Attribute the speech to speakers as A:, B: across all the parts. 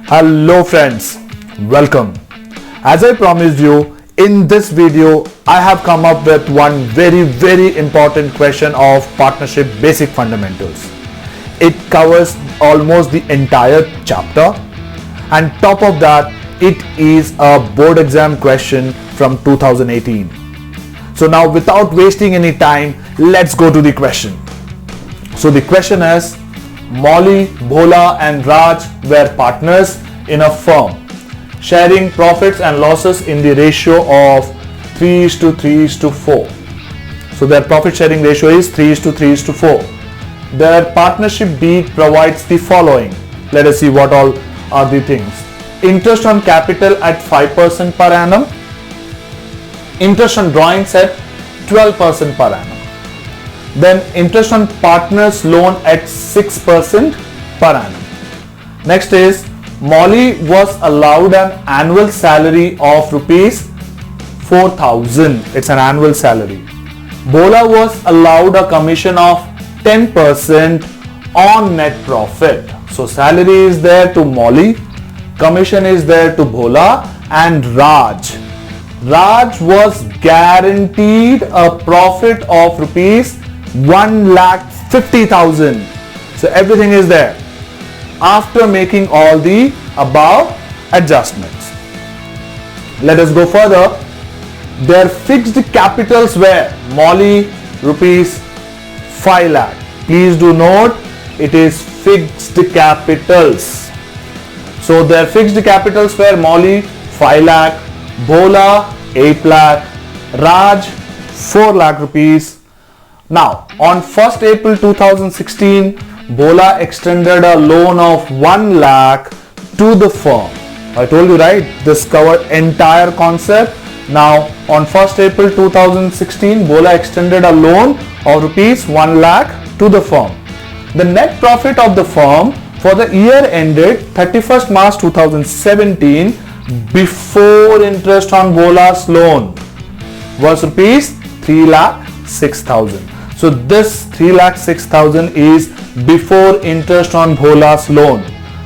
A: Hello friends, welcome. As I promised you, in this video I have come up with one very important question of partnership basic fundamentals. It covers almost the entire chapter, and top of that it is a board exam question from 2018. So now without wasting any time, let's go to the question. So the question is, Molly, Bhola and Raj were partners in a firm, sharing profits and losses in the ratio of 3:3:4. So their profit sharing ratio is 3:3:4. Their partnership deed provides the following. Let us see what all are the things. Interest on capital at 5% per annum. Interest on drawings at 12% per annum. Then interest on partners loan at 6% per annum. Next is, Molly was allowed an annual salary of rupees 4,000. It's an annual salary. Bhola was allowed a commission of 10% on net profit. So salary is there to Molly, commission is there to Bhola and Raj. Raj was guaranteed a profit of rupees 1,50,000. So everything is there after making all the above adjustments. Let us go further. Their fixed capitals were Molly rupees 5 lakh. Please do note, it is fixed capitals. So their fixed capitals were Molly 5 lakh, Bhola 8 lakh, Raj 4 lakh rupees. Now on 1st April 2016, Bhola extended a loan of 1 lakh to the firm. I told you, right? This covered entire concept. Now on 1st April 2016, Bhola extended a loan of rupees 1 lakh to the firm. The net profit of the firm for the year ended 31st March 2017 before interest on Bhola's loan was rupees 3,06,000. So this 3,06,000 is before interest on Bhola's loan.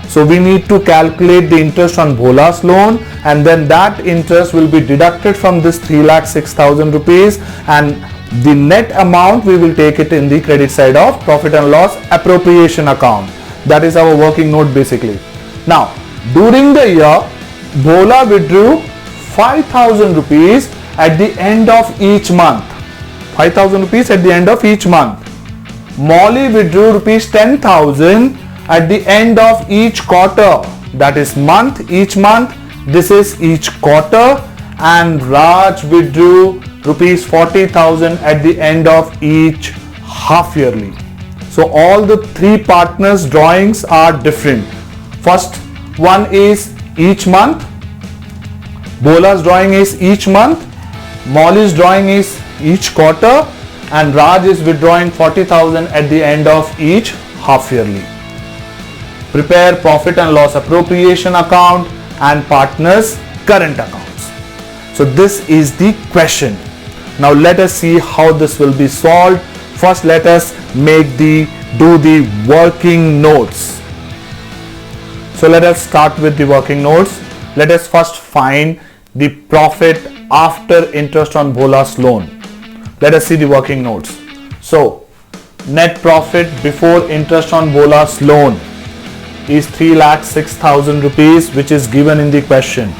A: So we need to calculate the interest on Bhola's loan, and then that interest will be deducted from this 3,06,000 rupees, and the net amount we will take it in the credit side of profit and loss appropriation account. That is our working note basically. Now during the year, Bhola withdrew 5,000 rupees at the end of each month. 5,000 rupees at the end of each month. Molly withdrew rupees 10,000 at the end of each quarter. That is month, each month. This is each quarter. And Raj withdrew rupees 40,000 at the end of each half yearly. So all the three partners' drawings are different. First one is each month. Bhola's drawing is each month. Molly's drawing is each quarter, and Raj is withdrawing 40,000 at the end of each half yearly. Prepare profit and loss appropriation account and partners current accounts. So this is the question. Now let us see how this will be solved. First let us do the working notes. So let us start with the working notes. Let us first find the profit after interest on Bhola's loan. Let us see the working notes. So net profit before interest on Bhola's loan is 3,06,000 rupees, which is given in the question,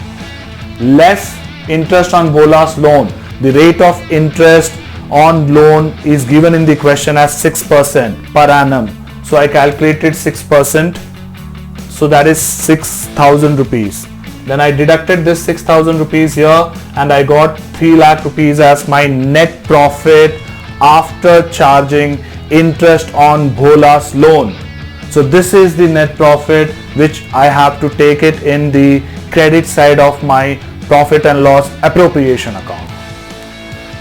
A: less interest on Bhola's loan. The rate of interest on loan is given in the question as 6% per annum. So I calculated 6%. So that is 6,000 rupees. Then I deducted this 6,000 rupees here, and I got 3 lakh rupees as my net profit after charging interest on Bhola's loan. So this is the net profit which I have to take it in the credit side of my profit and loss appropriation account.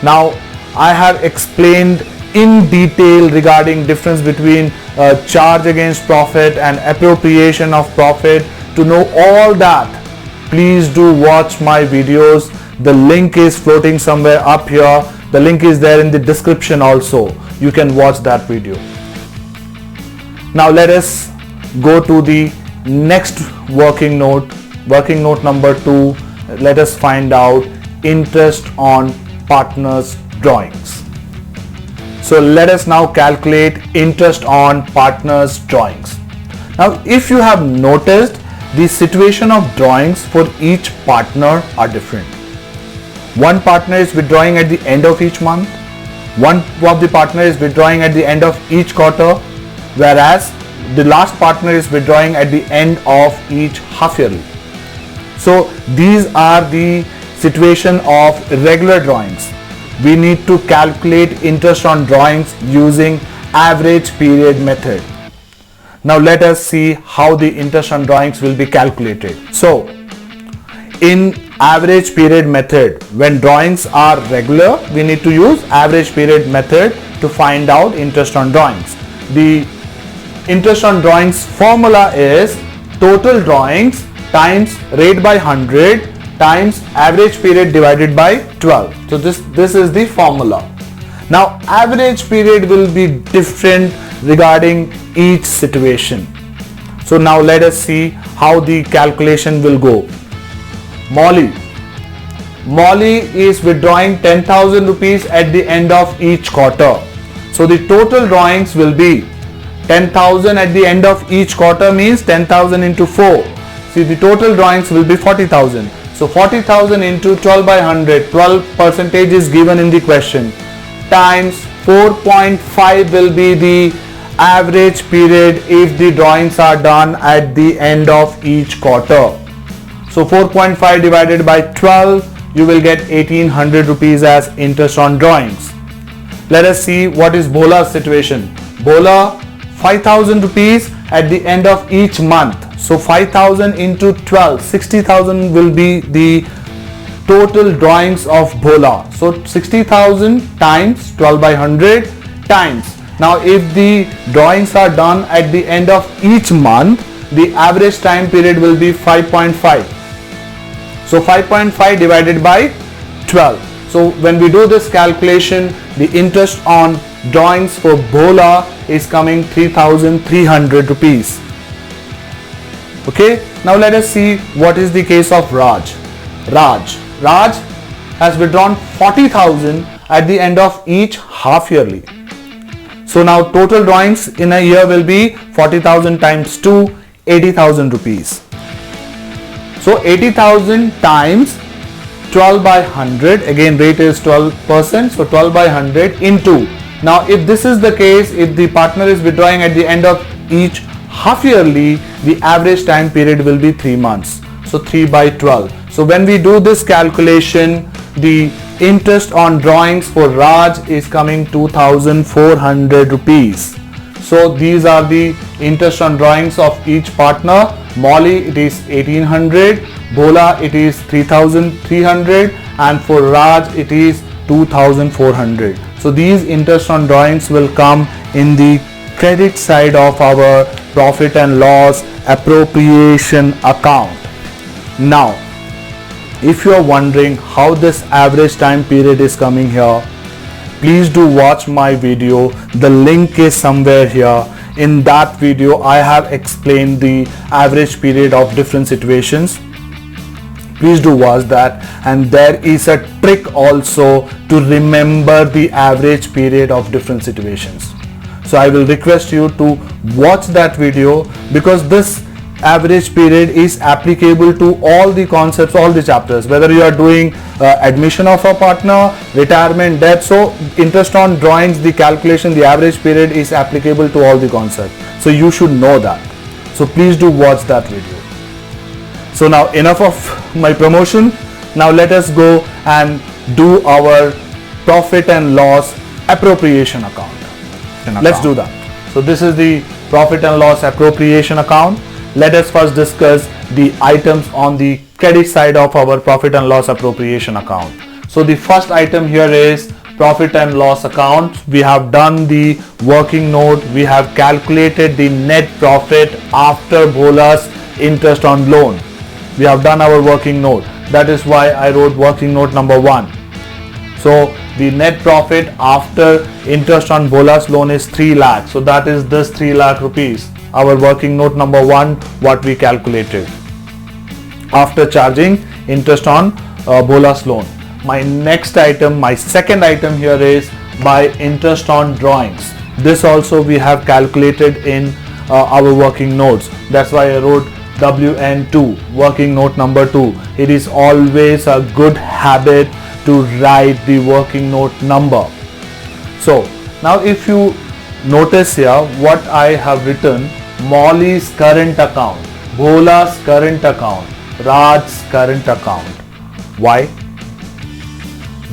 A: Now I have explained in detail regarding difference between charge against profit and appropriation of profit. To know all that, please do watch my videos. The link is floating somewhere up here. The link is there in the description also. You can watch that video. Now let us go to the Next working note number 2, let us find out interest on partners' drawings. So let us now calculate interest on partners' drawings. Now if you have noticed, the situation of drawings for each partner are different. One partner is withdrawing at the end of each month, one of the partner is withdrawing at the end of each quarter, whereas the last partner is withdrawing at the end of each half yearly. So these are the situation of regular drawings. We need to calculate interest on drawings using average period method. Now let us see how the interest on drawings will be calculated. So in average period method, when drawings are regular, we need to use average period method to find out interest on drawings. The interest on drawings formula is total drawings times rate by 100 times average period divided by 12. So this is the formula. Now average period will be different regarding each situation. So now let us see how the calculation will go. Molly is withdrawing 10,000 rupees at the end of each quarter. So the total drawings will be 10,000 at the end of each quarter means 10,000 into 4. See, the total drawings will be 40,000. So 40,000 into 12 by 100, 12% is given in the question, times 4.5 will be the average period if the drawings are done at the end of each quarter. So 4.5 divided by 12, you will get 1800 rupees as interest on drawings. Let us see what is Bhola's situation. Bhola, 5,000 rupees at the end of each month. So 5,000 into 12, 60,000 will be the total drawings of Bhola. So 60,000 times 12 by 100 times. Now if the drawings are done at the end of each month, the average time period will be 5.5. So 5.5 divided by 12. So when we do this calculation, the interest on drawings for Bhola is coming 3,300 rupees. Okay, now let us see what is the case of Raj. Raj has withdrawn 40,000 at the end of each half yearly. So now total drawings in a year will be 40,000 times 2, 80,000 rupees. So 80,000 times 12 by 100, again rate is 12%, so 12 by 100 into. Now if this is the case, if the partner is withdrawing at the end of each half yearly, the average time period will be 3 months. So 3 by 12. So when we do this calculation, the interest on drawings for Raj is coming 2,400 rupees. So these are the interest on drawings of each partner. Molly, it is 1,800. Bhola, it is 3,300, and for Raj it is 2,400. So these interest on drawings will come in the credit side of our profit and loss appropriation account. Now if you are wondering how this average time period is coming here, please do watch my video. The link is somewhere here. In that video I have explained the average period of different situations. Please do watch that, and there is a trick also to remember the average period of different situations. So I will request you to watch that video, because this average period is applicable to all the concepts, all the chapters, whether you are doing admission of a partner, retirement, death. So interest on drawings, the calculation, the average period is applicable to all the concepts. So you should know that. So please do watch that video. So now enough of my promotion. Now let us go and do our profit and loss appropriation account. Let's do that. So this is the profit and loss appropriation account. Let us first discuss the items on the credit side of our profit and loss appropriation account. So the first item here is profit and loss account. We have done the working note. We have calculated the net profit after Bhola's interest on loan. We have done our working note. That is why I wrote working note number 1. So the net profit after interest on Bhola's loan is 3 lakh. So that is this 3 lakh rupees. our working note number 1 what we calculated after charging interest on Bhola's loan. My next item, my second item here is by interest on drawings. This also we have calculated in our working notes. That's why I wrote WN2, working note number 2. It is always a good habit to write the working note number. So now if you notice here what I have written: Molly's current account, Bhola's current account, Raj's current account. Why?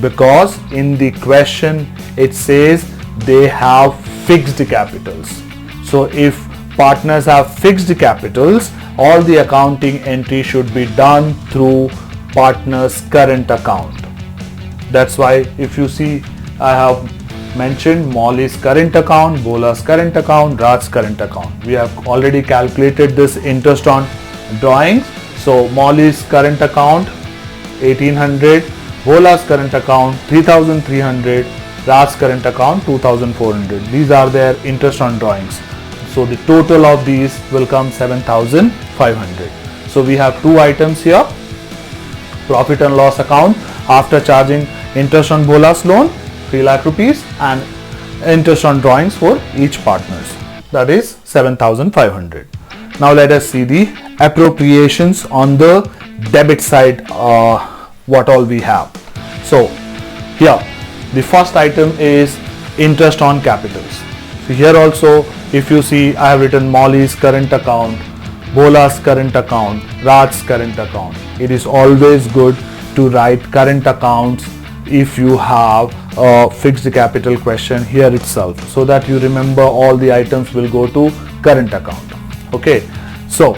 A: Because in the question it says they have fixed capitals. So if partners have fixed capitals, all the accounting entry should be done through partner's current account. That's why if you see, I have mentioned Molly's current account, Bhola's current account, Raj's current account. We have already calculated this interest on drawings. So Molly's current account 1800, Bhola's current account 3300, Raj's current account 2400. These are their interest on drawings. So the total of these will come 7500. So we have two items here: profit and loss account after charging interest on Bhola's loan 3 lakh rupees and interest on drawings for each partners, that is 7500. Now let us see the appropriations on the debit side, what all we have. So here the first item is interest on capitals. So here also if you see, I have written Molly's current account, Bhola's current account, Raj's current account. It is always good to write current accounts if you have a fixed capital question here itself, so that you remember all the items will go to current account. Okay, so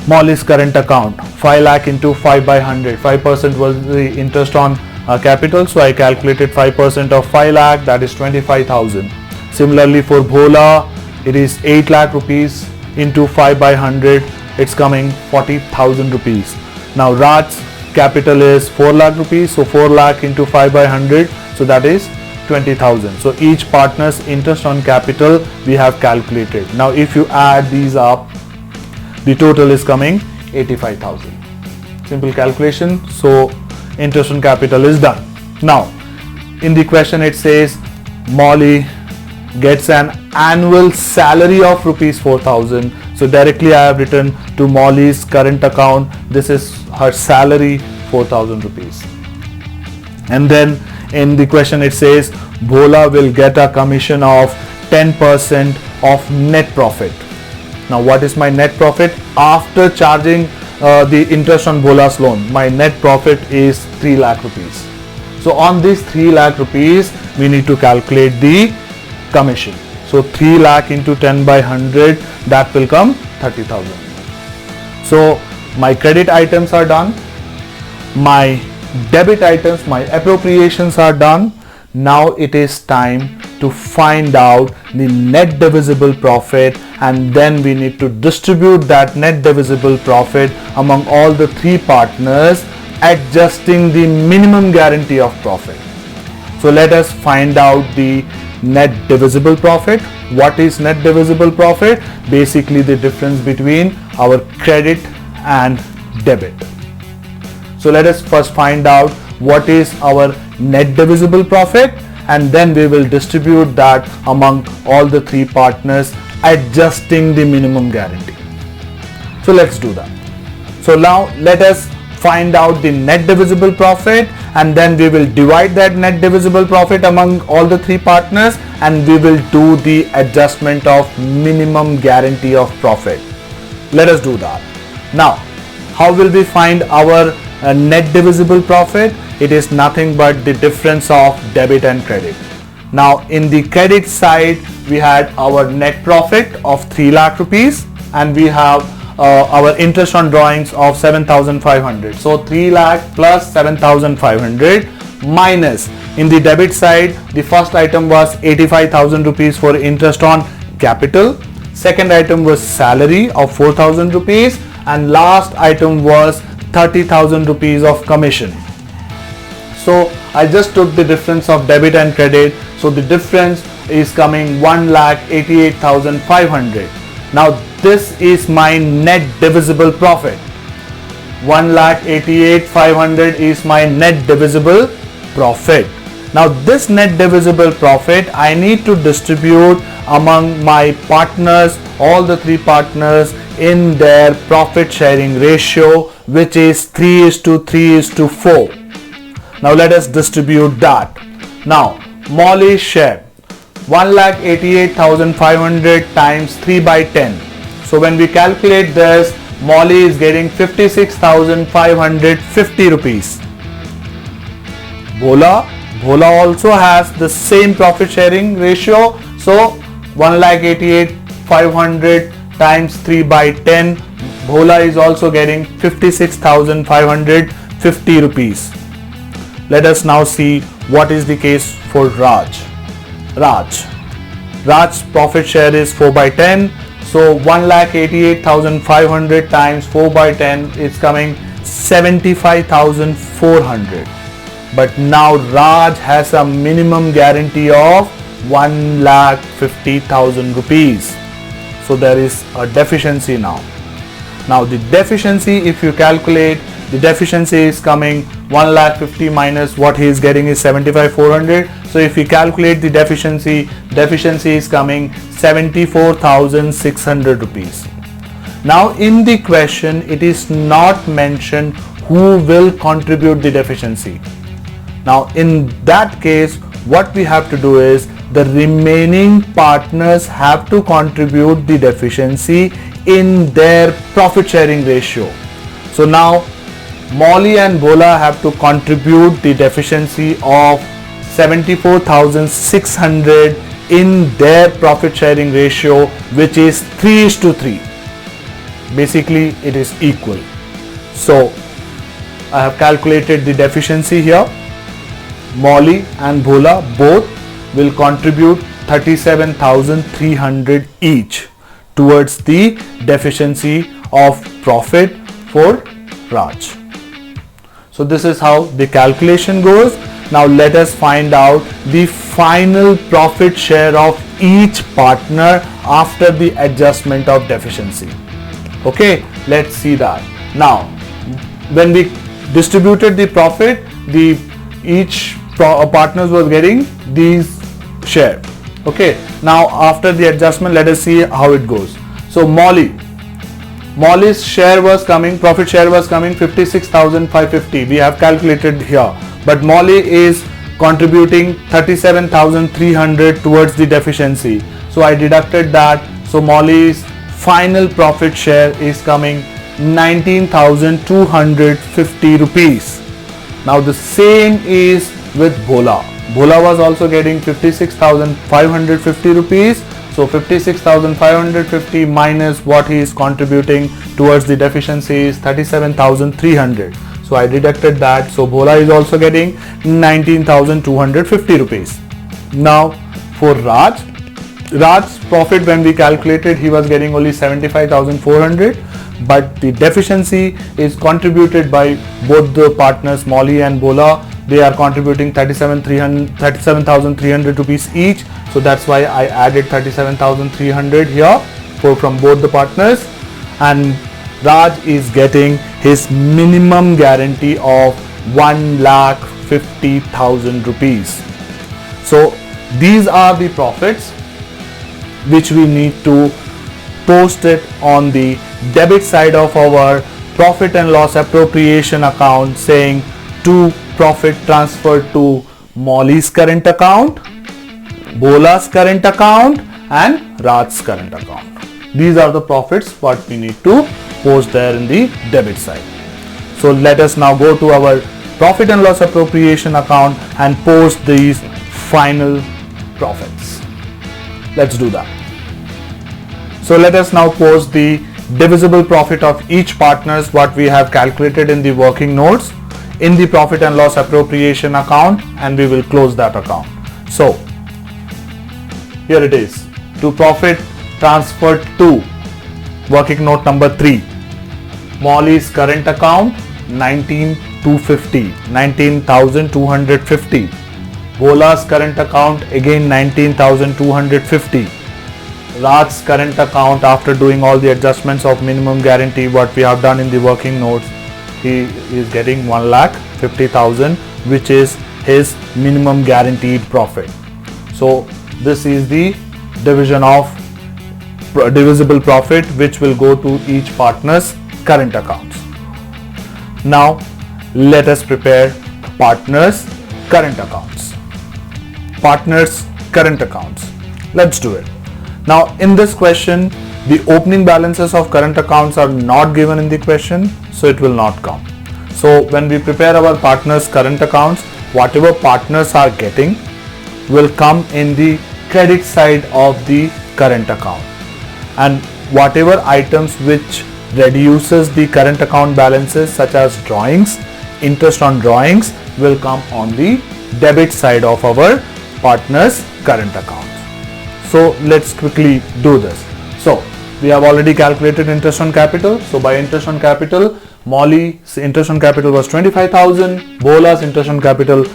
A: Molly's current account 5 lakh into 5 by 100, 5% was the interest on capital, so I calculated 5% of 5 lakh, that is 25,000. Similarly for Bhola, it is 8 lakh rupees into 5 by 100, it's coming 40,000 rupees. Now Raj's capital is 4 lakh rupees, so 4 lakh into 5 by 100, so that is 20,000. So each partner's interest on capital we have calculated. Now if you add these up, the total is coming 85,000. Simple calculation. So interest on capital is done. Now in the question it says Molly gets an annual salary of rupees 4,000. So directly I have written to Molly's current account, this is her salary 4,000 rupees. And then in the question it says Bhola will get a commission of 10% of net profit. Now what is my net profit? After charging the interest on Bhola's loan, my net profit is 3 lakh rupees. So on this 3 lakh rupees we need to calculate the commission. So 3 lakh into 10 by 100, that will come 30,000. So my credit items are done, my debit items, my appropriations are done. Now it is time to find out the net divisible profit, and then we need to distribute that net divisible profit among all the three partners, adjusting the minimum guarantee of profit. So let us find out the net divisible profit. What is net divisible profit? Basically the difference between our credit and debit. So let us first find out what is our net divisible profit, and then we will distribute that among all the three partners, adjusting the minimum guarantee. So let's do that. So now let us find out the net divisible profit, and then we will divide that net divisible profit among all the three partners, and we will do the adjustment of minimum guarantee of profit. Let us do that. Now how will we find our net divisible profit? It is nothing but the difference of debit and credit. Now in the credit side we had our net profit of 3 lakh rupees, and we have our interest on drawings of 7,500. So 3 lakh plus 7,500 minus, in the debit side the first item was 85,000 rupees for interest on capital, second item was salary of 4,000 rupees, and last item was 30,000 rupees of commission. So I just took the difference of debit and credit, so the difference is coming 1,88,500. Now this is my net divisible profit. 1,88,500 is my net divisible profit. Now this net divisible profit I need to distribute among my partners, all the three partners, in their profit sharing ratio, which is 3:3:4. Now let us distribute that. Now Molly's share, 1,88,500 times 3/10. So when we calculate this, Molly is getting 56,550 rupees. Bhola also has the same profit sharing ratio. So 1,88,500 times 3/10. Bhola is also getting 56,550 rupees. Let us now see what is the case for Raj. Raj's profit share is 4/10. So 1,88,500 times 4/10 is coming 75,400. But now Raj has a minimum guarantee of 1,50,000 rupees. So there is a deficiency now. Now the deficiency, if you calculate, the deficiency is coming 1,50,000 minus what he is getting is 75,400. So if we calculate the deficiency is coming 74,600 rupees. Now in the question it is not mentioned who will contribute the deficiency. Now in that case what we have to do is the remaining partners have to contribute the deficiency in their profit sharing ratio. So now Molly and Bhola have to contribute the deficiency of 74,600 in their profit sharing ratio, which is 3:3. Basically it is equal. So I have calculated the deficiency here. Molly and Bhola both will contribute 37,300 each towards the deficiency of profit for Raj. So this is how the calculation goes. Now let us find out the final profit share of each partner after the adjustment of deficiency. Okay, let's see that. Now when we distributed the profit, each partners was getting these share. Okay, now after the adjustment, let us see how it goes. So Molly's share was coming, profit share was coming 56,550. We have calculated here, but Molly is contributing 37,300 towards the deficiency. So I deducted that. So Molly's final profit share is coming 19,250 rupees. Now the same is with Bhola. Bhola was also getting 56,550 rupees. So 56,550 minus what he is contributing towards the deficiency is 37,300. So I deducted that. So Bhola is also getting 19,250 rupees. Now for Raj's profit, when we calculated, he was getting only 75,400, but the deficiency is contributed by both the partners, Molly and Bhola. They are contributing 37,300 rupees each. So that's why I added 37,300 here from both the partners, and Raj is getting his minimum guarantee of 1,50,000 rupees. So these are the profits which we need to post it on the debit side of our profit and loss appropriation account, saying to profit transferred to Molly's current account, Bhola's current account and Raj's current account. These are the profits what we need to post there in the debit side. So let us now go to our profit and loss appropriation account and post these final profits. Let's do that. So let us now post the divisible profit of each partners what we have calculated in the working notes in the profit and loss appropriation account, and we will close that account. So here it is. To profit transferred to, working note number 3, Molly's current account 19,250. Bhola's current account again 19,250. Raj's current account after doing all the adjustments of minimum guarantee what we have done in the working notes. He is getting 1,50,000, which is his minimum guaranteed profit. So this is the division of divisible profit which will go to each partner's current accounts. Now let us prepare partners' current accounts. Partners' current accounts. Let's do it. Now in this question, the opening balances of current accounts are not given in the question, so it will not come. So when we prepare our partners' current accounts, whatever partners are getting will come in the credit side of the current account, and whatever items which reduces the current account balances such as drawings, interest on drawings will come on the debit side of our partners' current account. So let's quickly do this. So we have already calculated interest on capital. So by interest on capital, Molly's interest on capital was 25,000, Bhola's interest on capital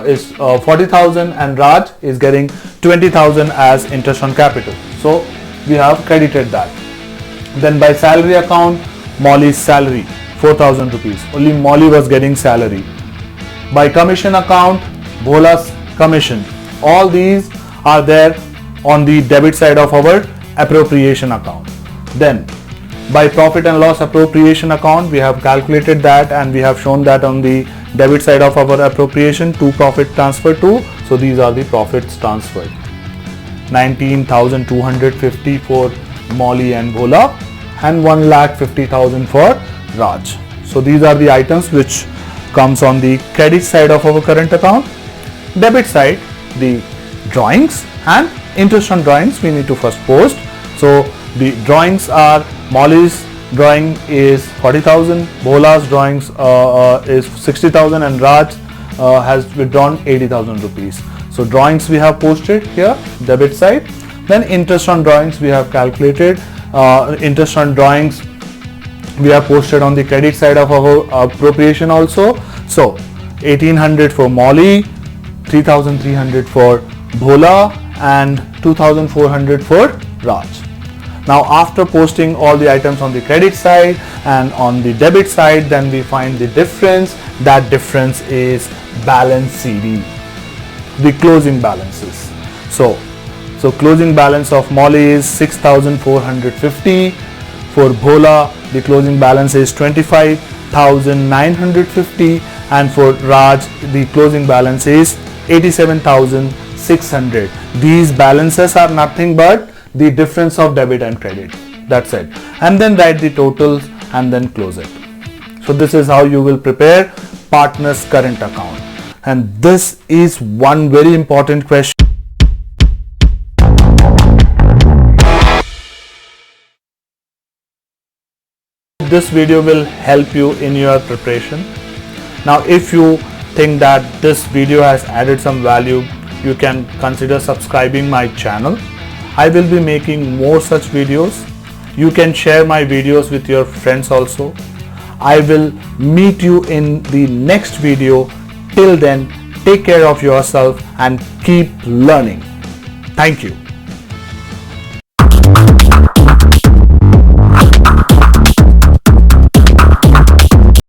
A: is 40,000, and Raj is getting 20,000 as interest on capital. So we have credited that. Then by salary account, Molly's salary 4,000 rupees. Only Molly was getting salary. By commission account, Bhola's commission. All these are there on the debit side of our appropriation account. Then by profit and loss appropriation account, we have calculated that and we have shown that on the debit side of our appropriation to profit transfer to. So these are the profits transferred. 19,250 for Molly and Bhola and 1,50,000 for Raj. So these are the items which comes on the credit side of our current account. Debit side, the drawings and interest on drawings we need to first post. So the drawings are Molly's drawing is 40,000, Bhola's drawings is 60,000, and Raj has withdrawn 80,000 rupees. So drawings we have posted here, debit side. Then interest on drawings we have calculated. Interest on drawings we have posted on the credit side of our appropriation also. So 1,800 for Molly, 3,300 for Bhola, and 2,400 for Raj. Now after posting all the items on the credit side and on the debit side, then we find the difference. That difference is balance CD, the closing balances. So closing balance of Molly is 6,450. For Bhola, the closing balance is 25,950, and for Raj, the closing balance is 87,600. These balances are nothing but the difference of debit and credit. That's it. And then write the totals and then close it. So this is how you will prepare partner's current account. And this is one very important question. This video will help you in your preparation. Now if you think that this video has added some value, you can consider subscribing my channel. I will be making more such videos. You can share my videos with your friends also. I will meet you in the next video. Till then, take care of yourself and keep learning. Thank you.